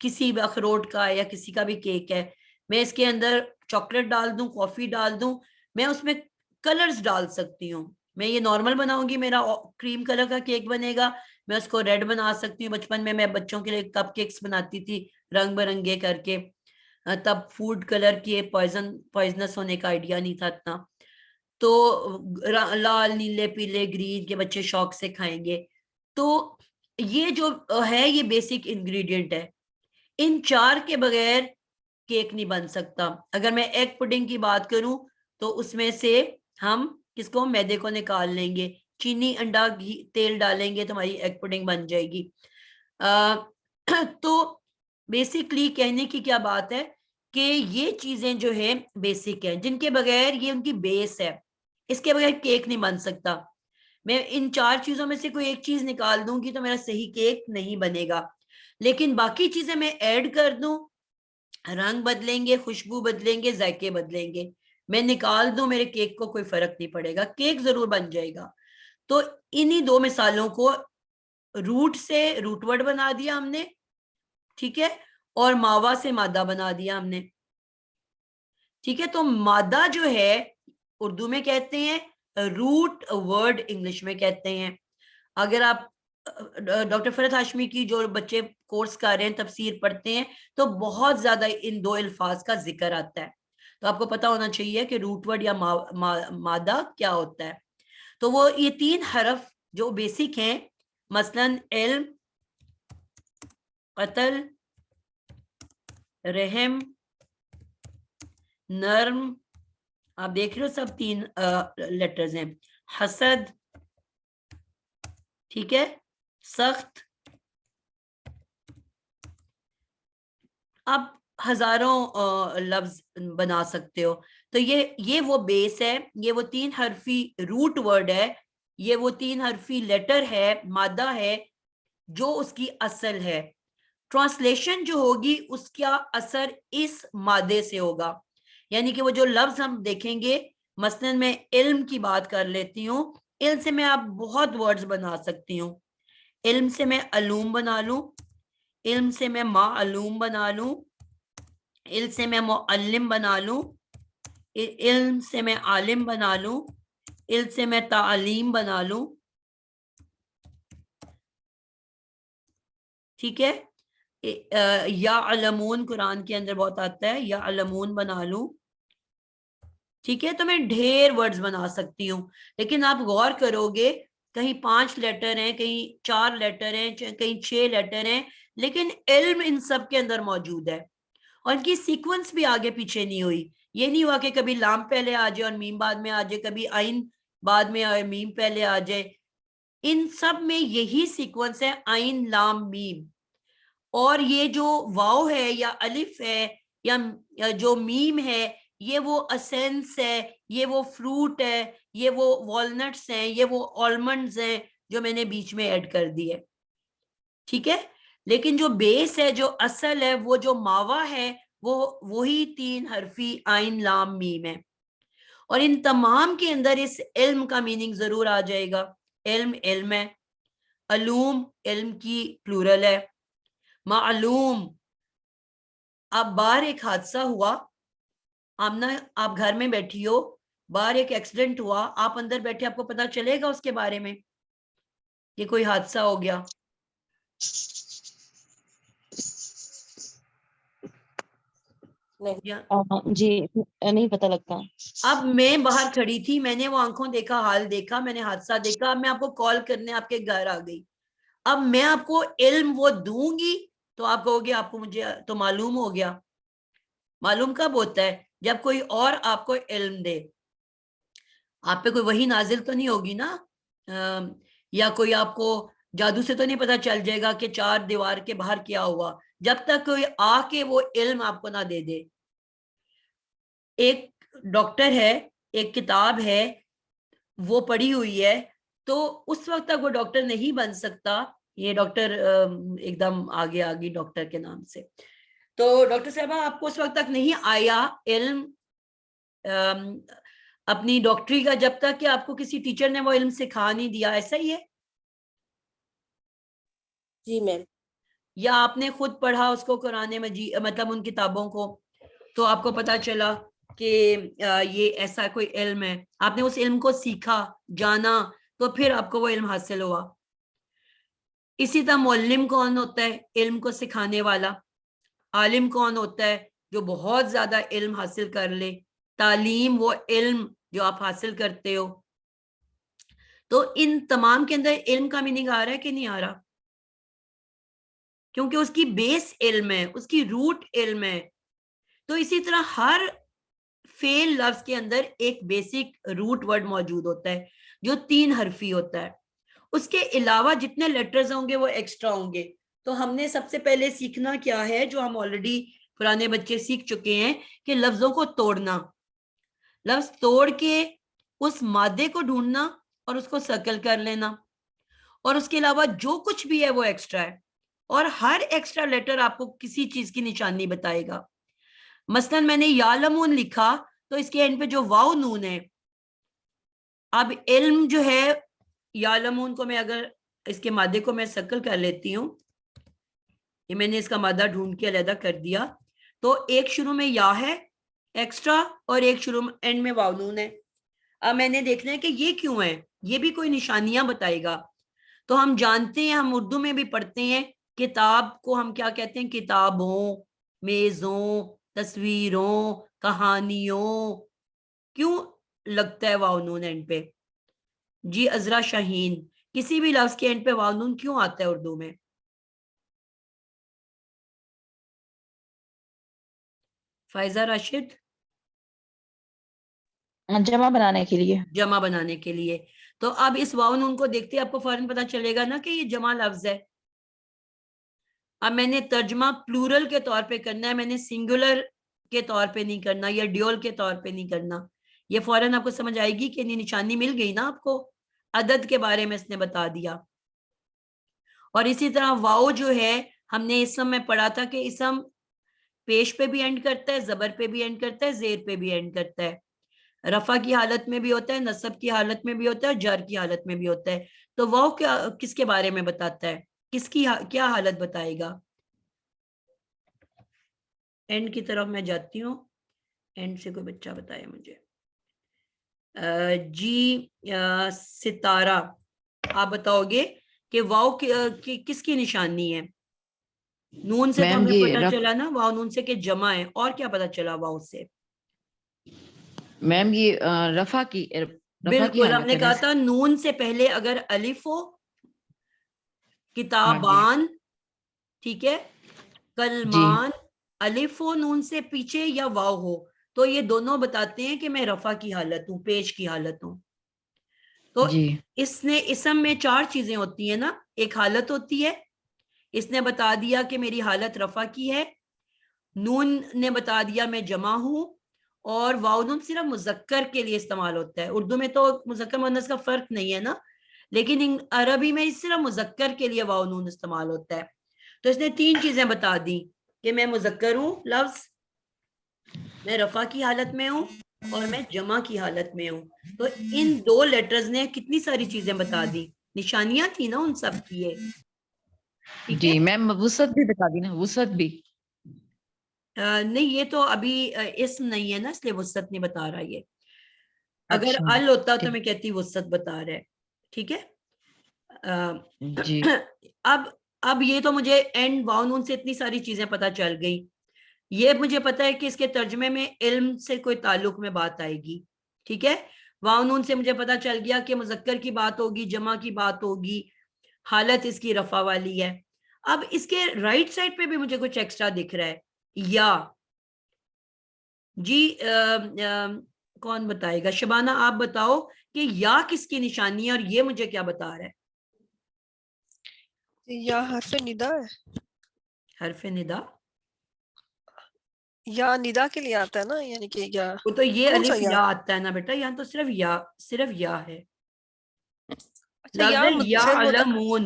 کسی بھی اخروٹ کا یا کسی کا بھی کیک ہے, میں اس کے اندر چاکلیٹ ڈال دوں, کافی ڈال دوں, میں اس میں کلرز ڈال سکتی ہوں. میں یہ نارمل بناؤں گی, میرا کریم کلر کا کیک بنے گا, میں اس کو ریڈ بنا سکتی ہوں. بچپن میں بچوں کے لیے کپ کیکس بناتی تھی رنگ برنگے کر کے, تب فوڈ کلر کی پوائزنس ہونے کا آئیڈیا نہیں تھا اتنا, تو لال نیلے پیلے گرین کے بچے شوق سے کھائیں گے. تو یہ جو ہے یہ بیسک انگریڈینٹ ہے, ان 4 کے بغیر کیک نہیں بن سکتا. اگر میں ایگ پڈنگ کی بات کروں تو اس میں سے ہم کس کو, میدے کو نکال لیں گے, چینی, انڈا, گھی, تیل ڈالیں گے تو ہماری ایگ پڈنگ بن جائے گی. تو بیسکلی کہنے کی کیا بات ہے کہ یہ چیزیں جو ہیں بیسک ہیں, جن کے بغیر یہ ان کی بیس ہے, اس کے بغیر کیک نہیں بن سکتا. میں ان 4 چیزوں میں سے کوئی ایک چیز نکال دوں گی تو میرا صحیح کیک نہیں بنے گا. لیکن باقی چیزیں میں ایڈ کر دوں، رنگ بدلیں گے، خوشبو بدلیں گے، ذائقے بدلیں گے، میں نکال دوں، میرے کیک کو کوئی فرق نہیں پڑے گا، کیک ضرور بن جائے گا۔ تو انہی دو مثالوں کو روٹ سے روٹ ورڈ بنا دیا ہم نے، ٹھیک ہے، اور ماوا سے مادہ بنا دیا ہم نے، ٹھیک ہے۔ تو مادہ جو ہے اردو میں کہتے ہیں، روٹ ورڈ انگلش میں کہتے ہیں۔ اگر آپ ڈاکٹر فرحت ہاشمی کی جو بچے کورس کر رہے ہیں، تفسیر پڑھتے ہیں، تو بہت زیادہ ان دو الفاظ کا ذکر آتا ہے، تو آپ کو پتا ہونا چاہیے کہ روٹ ورڈ یا مادہ کیا ہوتا ہے۔ تو وہ یہ 3 حرف جو بیسک ہیں، مثلا علم، قتل، رحم، نرم، آپ دیکھ رہے ہو سب 3 لیٹرز ہیں، حسد، ٹھیک ہے، سخت، آپ ہزاروں لفظ بنا سکتے ہو۔ تو یہ وہ بیس ہے، یہ وہ 3 حرفی روٹ ورڈ ہے، یہ وہ 3 حرفی لیٹر ہے، مادہ ہے، جو اس کی اصل ہے۔ ٹرانسلیشن جو ہوگی اس کا اثر اس مادے سے ہوگا، یعنی کہ وہ جو لفظ ہم دیکھیں گے، مثلا میں علم کی بات کر لیتی ہوں، علم سے میں آپ بہت ورڈز بنا سکتی ہوں، علم سے میں علوم بنا لوں، علم سے میں معلوم بنا لوں، علم سے میں معلم بنا لوں، علم سے میں عالم بنا لوں، علم سے میں تعلیم بنا لوں، ٹھیک ہے۔ یا علمون قرآن کے اندر بہت آتا ہے، یا علمون بنا لوں، ٹھیک ہے۔ تو میں ڈھیر ورڈز بنا سکتی ہوں، لیکن آپ غور کرو گے کہیں 5 لیٹر ہیں، کہیں 4 لیٹر ہیں، کہیں 6 لیٹر ہیں، لیکن علم ان سب کے اندر موجود ہے، اور ان کی سیکوینس بھی آگے پیچھے نہیں ہوئی۔ یہ نہیں ہوا کہ کبھی لام پہلے آ جائے اور میم بعد میں آ جائے، کبھی آئین بعد میں آئے میم پہلے آ جائے، ان سب میں یہی سیکوینس ہے، آئین لام میم۔ اور یہ جو واو ہے یا الف ہے یا جو میم ہے، یہ وہ اسینس ہے، یہ وہ فروٹ ہے، یہ وہ والنٹس ہیں، یہ وہ آلمنڈز ہیں جو میں نے بیچ میں ایڈ کر دی ہے، ٹھیک ہے۔ لیکن جو بیس ہے، جو اصل ہے، وہ جو ماوا ہے، وہ وہی 3 حرفی آئین لام میم ہے۔ اور ان تمام کے اندر اس علم کا میننگ ضرور آ جائے گا، علم علم ہے، علوم علم کی پلورل ہے، معلوم، اب باہر ایک حادثہ ہوا، آمنہ آپ گھر میں بیٹھی ہو، باہر ایک ایکسیڈنٹ ہوا، آپ اندر بیٹھے، آپ کو پتا چلے گا اس کے بارے میں کہ کوئی حادثہ ہو گیا؟ جی نہیں پتہ لگتا۔ اب میں باہر کھڑی تھی، میں نے وہ آنکھوں دیکھا، حال دیکھا، میں نے حادثہ دیکھا، اب میں آپ کو کال کرنے آپ کے گھر آ گئی، اب میں آپ کو علم وہ دوں گی تو آپ کہو گے آپ کو مجھے تو معلوم ہو گیا۔ معلوم کب ہوتا ہے؟ جب کوئی اور آپ کو علم دے، آپ پہ کوئی وحی نازل تو نہیں ہوگی نا، یا کوئی آپ کو جادو سے تو نہیں پتا چل جائے گا کہ 4 دیوار کے باہر کیا ہوا، جب تک کوئی آ کے وہ علم آپ کو نہ دے دے۔ ایک ڈاکٹر ہے، ایک کتاب ہے، وہ پڑھی ہوئی ہے، تو اس وقت تک وہ ڈاکٹر نہیں بن سکتا۔ یہ ڈاکٹر ایک دم آگے آگی ڈاکٹر کے نام سے، تو ڈاکٹر صاحبہ آپ کو اس وقت تک نہیں آیا علم اپنی ڈاکٹری کا، جب تک کہ آپ کو کسی ٹیچر نے وہ علم سکھا نہیں دیا، ایسا ہی ہے؟ جی میم۔ یا آپ نے خود پڑھا اس کو قرآن مجید، مطلب ان کتابوں کو، تو آپ کو پتا چلا کہ یہ ایسا کوئی علم ہے، آپ نے اس علم کو سیکھا، جانا، تو پھر آپ کو وہ علم حاصل ہوا۔ اسی طرح معلم کون ہوتا ہے؟ علم کو سکھانے والا۔ عالم کون ہوتا ہے؟ جو بہت زیادہ علم حاصل کر لے۔ تعلیم وہ علم جو آپ حاصل کرتے ہو۔ تو ان تمام کے اندر علم کا میننگ آ رہا ہے کہ نہیں آ رہا؟ کیونکہ اس کی بیس علم ہے، اس کی روٹ علم ہے۔ تو اسی طرح ہر فعل لفظ کے اندر ایک بیسک روٹ ورڈ موجود ہوتا ہے جو 3 حرفی ہوتا ہے، اس کے علاوہ جتنے لیٹرز ہوں گے وہ ایکسٹرا ہوں گے۔ تو ہم نے سب سے پہلے سیکھنا کیا ہے، جو ہم آلریڈی پرانے بچے سیکھ چکے ہیں، کہ لفظوں کو توڑنا، لفظ توڑ کے اس مادے کو ڈھونڈنا اور اس کو سرکل کر لینا، اور اس کے علاوہ جو کچھ بھی ہے وہ ایکسٹرا ہے۔ اور ہر ایکسٹرا لیٹر آپ کو کسی چیز کی نشانی بتائے گا. مثلاً میں نے یعلمون لکھا تو اس کے اینڈ پہ جو واو نون ہے, اب علم جو ہے یعلمون کو میں اگر اس کے مادے کو میں سرکل کر لیتی ہوں, یہ میں نے اس کا مادہ ڈھونڈ کے علیحدہ کر دیا, تو ایک شروع میں یا ہے ایکسٹرا اور ایک شروع میں اینڈ میں واو نون ہے. اب میں نے دیکھنا ہے کہ یہ کیوں ہے, یہ بھی کوئی نشانیاں بتائے گا. تو ہم جانتے ہیں, ہم اردو میں بھی پڑھتے ہیں, کتاب کو ہم کیا کہتے ہیں, کتابوں, میزوں, تصویروں, کہانیوں. کیوں لگتا ہے واو نون اینڈ پہ؟ جی عذرا شاہین, کسی بھی لفظ کے اینڈ پہ واو نون کیوں آتا ہے اردو میں؟ فائزہ راشد, جمع بنانے کے لیے. جمع بنانے کے لیے. تو اب اس واو نون کو دیکھتے آپ کو فوراً پتا چلے گا نا کہ یہ جمع لفظ ہے. اب میں نے ترجمہ پلورل کے طور پہ کرنا ہے, میں نے سنگولر کے طور پہ نہیں کرنا یا ڈیول کے طور پہ نہیں کرنا. یہ فوراً آپ کو سمجھ آئے گی کہ نشانی مل گئی نا آپ کو, عدد کے بارے میں اس نے بتا دیا. اور اسی طرح واو جو ہے, ہم نے اسم میں پڑھا تھا کہ اسم پیش پہ بھی اینڈ کرتا ہے, زبر پہ بھی اینڈ کرتا ہے, زیر پہ بھی اینڈ کرتا ہے, رفع کی حالت میں بھی ہوتا ہے, نصب کی حالت میں بھی ہوتا ہے, اور جر کی حالت میں بھی ہوتا ہے. تو واو کیا کس کے بارے میں بتاتا ہے, کس کی کیا حالت بتائے گا؟ اینڈ کی طرف میں جاتی ہوں, اینڈ سے کوئی بچہ بتائے مجھے. جی ستارہ, آپ بتاؤ گے کہ واو کس کی نشانی ہے؟ نون سے تو ہمیں پتا چلا نا واو نون سے کہ جمع ہے, اور کیا پتا چلا واو سے؟ میم یہ رفع کی بالکل, ہم نے کہا تھا نون سے پہلے اگر الف ہو, کتابان, ٹھیک ہے, کلمان, الف ہو نون سے پیچھے یا واو ہو, تو یہ دونوں بتاتے ہیں کہ میں رفع کی حالت ہوں, پیش کی حالت ہوں. تو اس نے اسم میں 4 چیزیں ہوتی ہیں نا, ایک حالت ہوتی ہے, اس نے بتا دیا کہ میری حالت رفع کی ہے, نون نے بتا دیا میں جمع ہوں, اور واو نون صرف مذکر کے لیے استعمال ہوتا ہے. اردو میں تو مذکر مؤنث کا فرق نہیں ہے نا, لیکن عربی میں صرف مذکر کے لیے واو نون استعمال ہوتا ہے. تو اس نے 3 چیزیں بتا دی کہ میں مذکر ہوں لفظ, میں رفع کی حالت میں ہوں, اور میں جمع کی حالت میں ہوں. تو ان 2 لیٹرز نے کتنی ساری چیزیں بتا دی, نشانیاں تھی نا ان سب کی. جی میم وسعت بھی بتا دی نا, وسعت بھی نہیں, یہ تو ابھی اسم نہیں ہے نا, اس لیے وسعت نہیں بتا رہا. یہ اگر ال ہوتا تو میں کہتی وسعت بتا رہا ہے, ٹھیک ہے. اب یہ تو مجھے اینڈ واو نون سے اتنی ساری چیزیں پتہ چل گئی. یہ مجھے پتا ہے کہ اس کے ترجمے میں علم سے کوئی تعلق میں بات آئے گی, ٹھیک ہے. واو نون سے مجھے پتا چل گیا کہ مذکر کی بات ہوگی, جمع کی بات ہوگی, حالت اس کی رفع والی ہے. اب اس کے رائٹ سائڈ پہ بھی مجھے کچھ ایکسٹرا دکھ رہا ہے, یا. جی کون بتائے گا؟ شبانہ آپ بتاؤ کہ یا کس کی نشانی ہے, اور یہ مجھے کیا بتا رہا ہے؟ یا حرف ندا ہے. حرف ندا یا ندا کے لیے آتا ہے نا, یعنی کہ یا وہ تو یہ الف یا آتا ہے نا بیٹا, یہاں تو صرف یا ہے. یعلمون,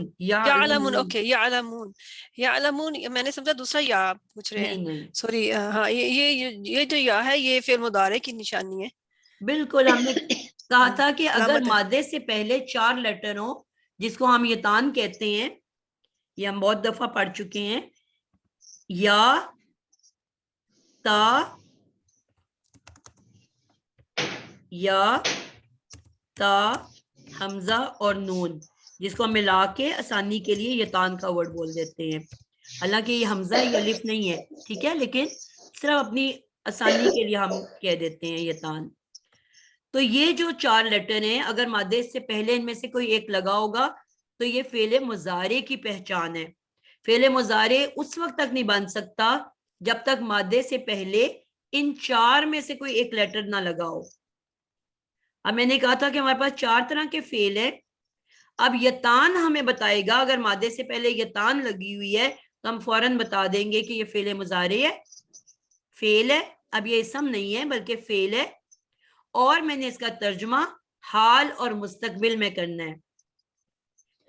اوکے, یعلمون میں نے سمجھا دوسرا یا آپ پوچھ رہے ہیں, سوری. ہاں, یہ جو یا ہے یہ فعل مضارع کی نشانی ہے. بالکل, ہم نے کہا تھا کہ اگر مادے سے پہلے 4 لیٹر ہوں, جس کو ہم یتان کہتے ہیں, یہ ہم بہت دفعہ پڑھ چکے ہیں, یا, تا, حمزہ اور نون, جس کو ہم ملا کے آسانی کے لیے یتان کا ورڈ بول دیتے ہیں. حالانکہ یہ حمزہ ہے, یہ الف نہیں ہے, ٹھیک ہے, لیکن صرف اپنی آسانی کے لیے ہم کہہ دیتے ہیں یتان. تو یہ جو 4 لیٹر ہیں, اگر مادے سے پہلے ان میں سے کوئی ایک لگا ہوگا تو یہ فعل مضارع کی پہچان ہے. فعل مضارع اس وقت تک نہیں بن سکتا جب تک مادے سے پہلے ان 4 میں سے کوئی ایک لیٹر نہ لگا ہو. اب میں نے کہا تھا کہ ہمارے پاس 4 طرح کے فعل ہیں. اب یتان ہمیں بتائے گا, اگر مادے سے پہلے یتان لگی ہوئی ہے تو ہم فوراً بتا دیں گے کہ یہ فعل مضارع ہے, فعل ہے. اب یہ اسم نہیں ہے بلکہ فعل ہے, اور میں نے اس کا ترجمہ حال اور مستقبل میں کرنا ہے.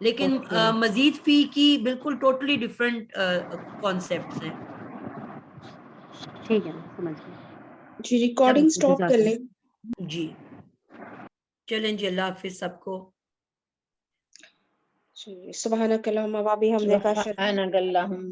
لیکن مزید فی کی بالکل ٹوٹلی ڈفرینٹ کانسیپٹس ہیں. ٹھیک ہے سمجھ گئی. جی ریکارڈنگ سٹاپ کر لیں. جی چلیں جی، اللہ حافظ سب کو. سبحانک اللہم و بحمدک. سبحانک اللہم